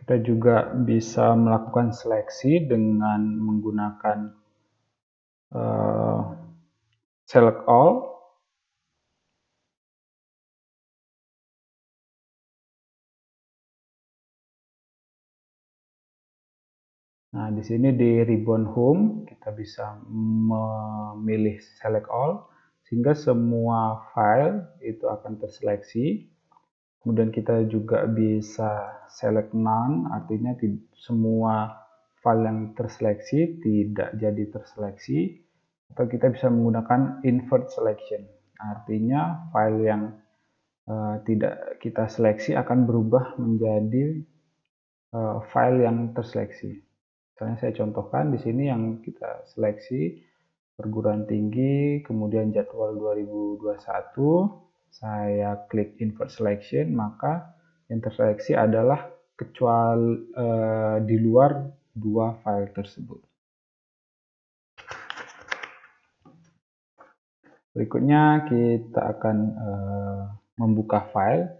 Kita juga bisa melakukan seleksi dengan menggunakan select all. Nah, di sini di ribbon home kita bisa memilih select all sehingga semua file itu akan terseleksi. Kemudian kita juga bisa select none, artinya semua file yang terseleksi tidak jadi terseleksi. Atau kita bisa menggunakan invert selection, artinya file yang tidak kita seleksi akan berubah menjadi file yang terseleksi. Misalnya saya contohkan di sini yang kita seleksi perguruan tinggi, kemudian jadwal 2021, saya klik invert selection, maka yang terseleksi adalah kecuali di luar dua file tersebut. Berikutnya kita akan membuka file.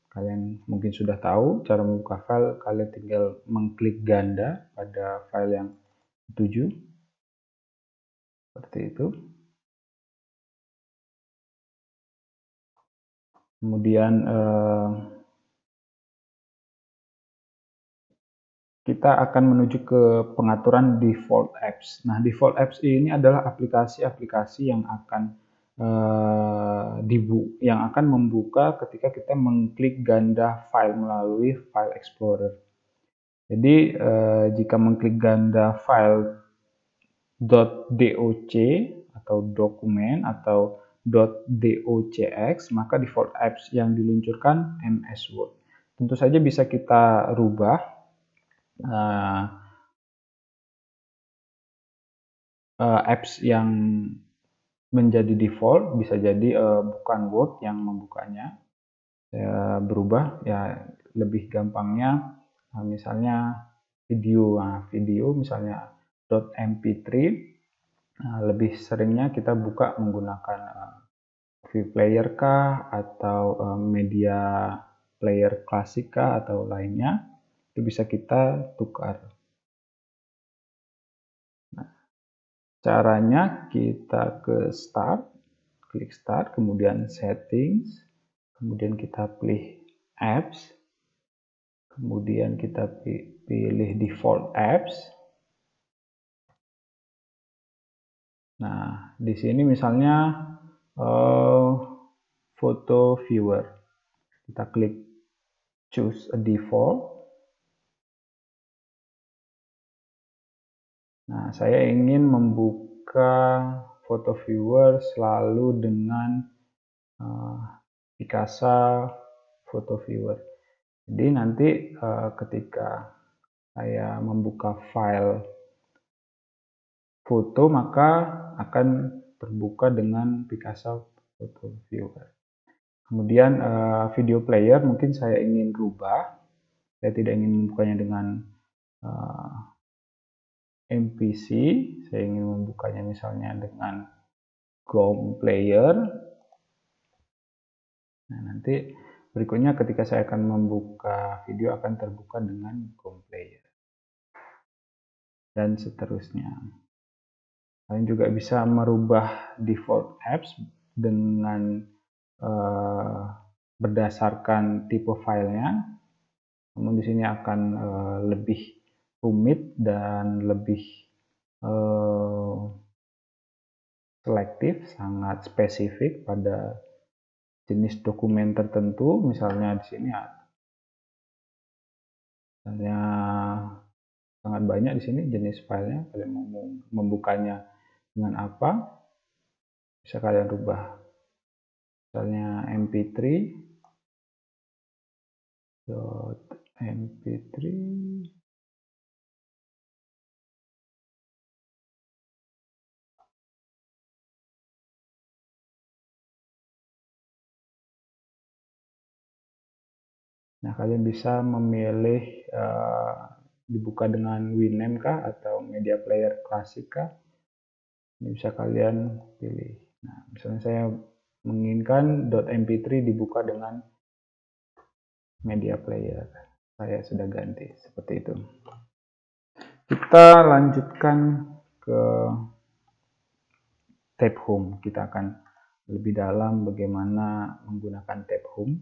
Kalian mungkin sudah tahu cara membuka file, kalian tinggal mengklik ganda pada file yang dituju. Seperti itu. Kemudian kita akan menuju ke pengaturan default apps. Nah, default apps ini adalah aplikasi-aplikasi yang akan membuka ketika kita mengklik ganda file melalui File Explorer. Jadi jika mengklik ganda file .doc atau dokumen atau .docx, maka default apps yang diluncurkan MS Word. Tentu saja bisa kita rubah apps yang menjadi default, bisa jadi bukan Word yang membukanya. Saya berubah, ya lebih gampangnya misalnya video. Nah, video misalnya .mp3, lebih seringnya kita buka menggunakan View Player kah atau media player klasik kah atau lainnya, itu bisa kita tukar. Nah, caranya kita ke Start, klik Start, kemudian Settings, kemudian kita pilih Apps, kemudian kita pilih Default Apps. Nah, di sini misalnya Photo Viewer, kita klik Choose a Default. Nah, saya ingin membuka Photo Viewer selalu dengan Picasa Photo Viewer. Jadi nanti ketika saya membuka file foto, maka akan terbuka dengan Picasa Photo Viewer. Kemudian video player mungkin saya ingin rubah. Saya tidak ingin membukanya dengan MPC, saya ingin membukanya misalnya dengan GOM Player. Nah, nanti berikutnya ketika saya akan membuka video akan terbuka dengan GOM Player. Dan seterusnya. Kalian juga bisa merubah default apps dengan berdasarkan tipe filenya. Namun di sini akan lebih rumit dan lebih selektif, sangat spesifik pada jenis dokumen tertentu. Misalnya di sini misalnya sangat banyak di sini jenis filenya. Kalian mau membukanya dengan apa, bisa kalian rubah. Misalnya mp3 .mp3. Nah, kalian bisa memilih dibuka dengan Winamp kah atau media player klasik kah. Ini bisa kalian pilih. Nah, misalnya saya menginginkan .mp3 dibuka dengan media player. saya sudah ganti seperti itu. Kita lanjutkan ke tab home. Kita akan lebih dalam bagaimana menggunakan tab home.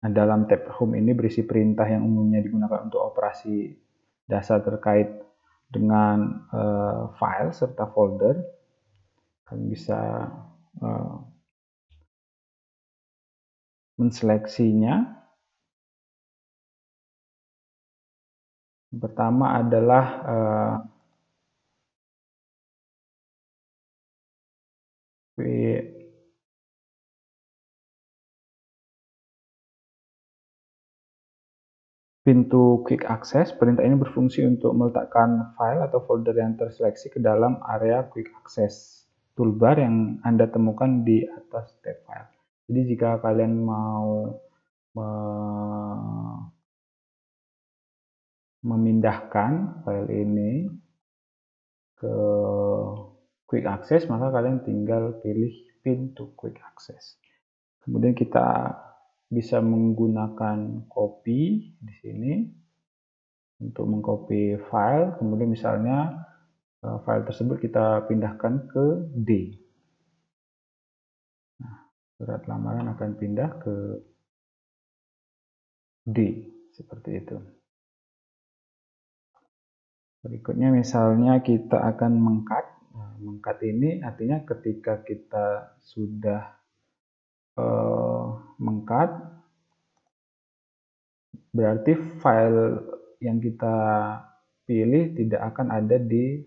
Nah, dalam tab home ini berisi perintah yang umumnya digunakan untuk operasi dasar terkait dengan file serta folder. Kalian bisa menseleksinya. Yang pertama adalah pintu quick access. Perintah ini berfungsi untuk meletakkan file atau folder yang terseleksi ke dalam area quick access toolbar yang Anda temukan di atas tab file. Jadi jika kalian mau memindahkan file ini ke quick access, maka kalian tinggal pilih pintu quick access. Kemudian kita bisa menggunakan copy di sini untuk mengcopy file. Kemudian misalnya file tersebut kita pindahkan ke D. Nah, surat lamaran akan pindah ke D seperti itu. Berikutnya misalnya kita akan mengcut. Nah, mengcut ini artinya ketika kita sudah mengcut, berarti file yang kita pilih tidak akan ada di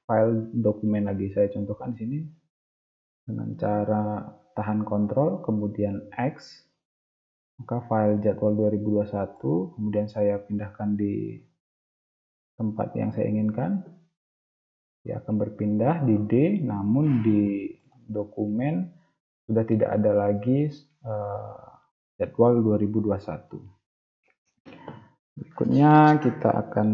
file dokumen lagi. Saya contohkan di sini dengan cara tahan kontrol kemudian X, maka file jadwal 2021 kemudian saya pindahkan di tempat yang saya inginkan. Dia akan berpindah di D, namun di dokumen sudah tidak ada lagi jadwal 2021. Berikutnya kita akan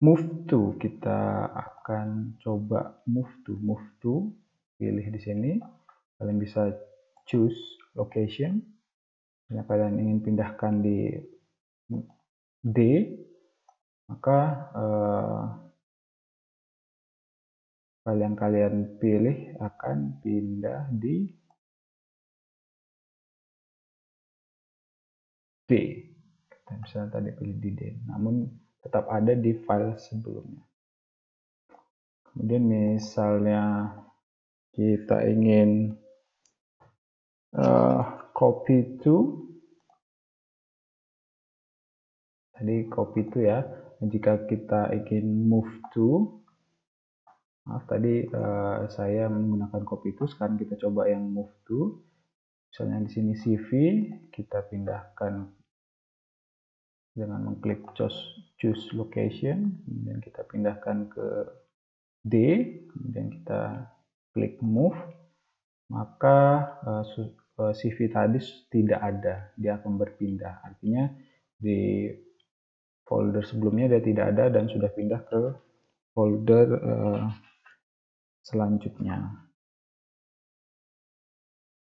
move to. Kita akan coba move to. Pilih di sini. Kalian bisa choose location. Jika kalian ingin pindahkan di D, maka file yang kalian pilih akan pindah di D. Kita misalnya tadi pilih di D, namun tetap ada di file sebelumnya. Kemudian misalnya kita ingin copy to, tadi copy to ya. Jika kita ingin move to, maaf tadi saya menggunakan copy to, sekarang kita coba yang move to. Misalnya di sini CV, kita pindahkan dengan mengklik choose location, kemudian kita pindahkan ke D, kemudian kita klik move, maka CV tadi tidak ada, dia akan berpindah. Artinya di folder sebelumnya dia tidak ada dan sudah pindah ke folder selanjutnya.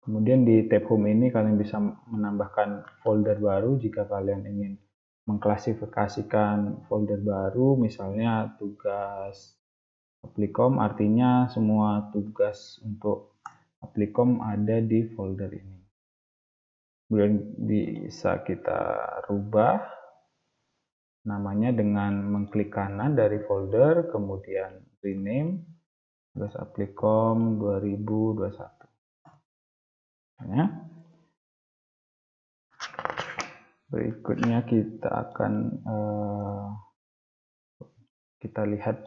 Kemudian di tab home ini kalian bisa menambahkan folder baru jika kalian ingin mengklasifikasikan folder baru, misalnya tugas Applicom, artinya semua tugas untuk Applicom ada di folder ini. Kemudian bisa kita rubah namanya dengan mengklik kanan dari folder, kemudian rename tugas Applicom 2021. Ya. Berikutnya kita akan kita lihat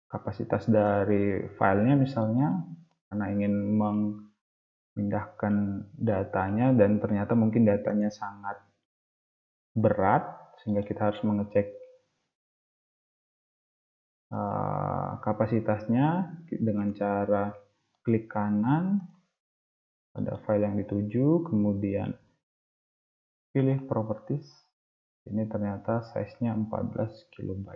kapasitas dari filenya, misalnya karena ingin memindahkan datanya dan ternyata mungkin datanya sangat berat sehingga kita harus mengecek kapasitasnya dengan cara klik kanan pada file yang dituju, kemudian pilih properties. Ini ternyata size-nya 14 KB.